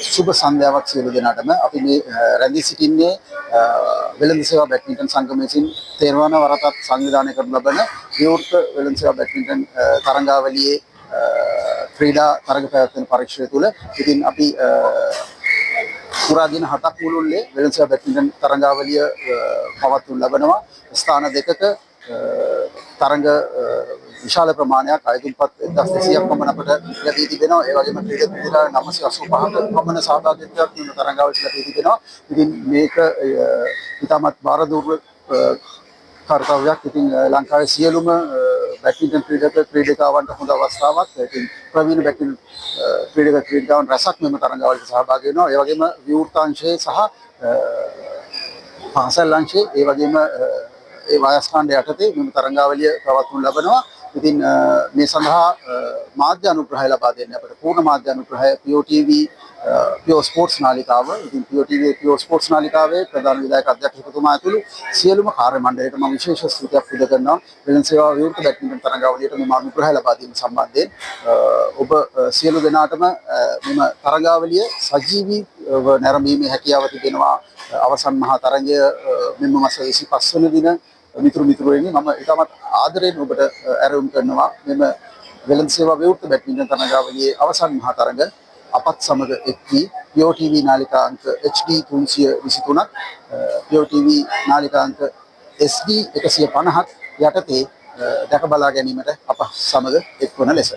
සුබ සන්ධ්‍යාවක් සියලු දෙනාටම අපි මේ රැඳී සිටින්නේ වෙළඳ සේවා බැඩ්මින්ටන් සංගමයේ විසින් තේරවාන වරතත් සංවිධානය කරනු ලබන විවෘත වෙළඳ සේවා බැඩ්මින්ටන් තරඟාවලියේ ක්‍රීඩා තරඟ පැවැත්වෙන පරීක්ෂණය තුළ ඉතින් අපි පුරා දින 7ක් මුළුල්ලේ වෙළඳ සේවා බැඩ්මින්ටන් තරඟාවලිය පවත්වනු ලබනවා ස්ථාන දෙකක තරඟ විශාල ප්‍රමාණයක් අයතුම්පත් 1200ක් පමණ අපට ලැබී තිබෙනවා. ඒ වගේම ක්‍රීඩක ක්‍රීඩා 985ක පමණ සහභාගීත්වයක් මේ තරඟාවලියට ලැබී තිබෙනවා. ඉතින් මේක ඉතාමත් බාරදූර කාර්යයක්. ඉතින් ලංකාවේ සියලුම බැඩ්මින්ටන් ක්‍රීඩකාවන්ට හොඳ අවස්ථාවක්. ඉතින් ප්‍රවීණ බැඩ්මින්ටන් ක්‍රීඩකාවන් රැසක් මෙම තරඟාවලියට සහභාගී වෙනවා. ඒ වගේම විවෘතාංශයේ සහ පාසල් අංශයේ ඒ වගේම ඒ වයස්කාණ්ඩ යටතේ මෙම තරඟාවලිය පවත්වනු ලබනවා. ඉතින් මේ සඳහා මාධ්‍ය අනුග්‍රහය ලබා දෙන්න අපට පූර්ණ මාධ්‍ය අනුග්‍රහය POTV පියෝ ස්පෝර්ට්ස් නාලිකාව. ඉතින් POTV පියෝ ස්පෝර්ට්ස් නාලිකාවේ ප්‍රධාන විධායක අධ්‍යක්ෂකතුමා ඇතුළු සියලුම කාර්ය මණ්ඩලයට මම විශේෂ ස්තුතියක් පුද කරනවා. වෙළඳ සේවා විවෘත බැඩ්මින්ටන් තරඟාවලියට මේ අනුග්‍රහය ලබා දීම සම්බන්ධයෙන් ඔබ සියලු දෙනාටම මෙම තරඟාවලිය සජීවීව නැරඹීමේ හැකියාව තිබෙනවා. අවසන් මහා තරඟය මෙම මාස 25 වෙනි දින මිතුරුවනි මම ඉතාමත් ආදරයෙන් ඔබට ඇරයුම් කරනවා මෙම වෙළඳ සේවා විවෘත බැඩ්මින්ටන් තරඟාවලියේ අවසන් මහා තරඟ අපත් සමග එක් වී POTV නාලිකා අංක HD 323ක් POTV නාලිකා අංක SD 150ක් යටතේ දැක බලා ගැනීමට අප සමග එක්වන ලෙස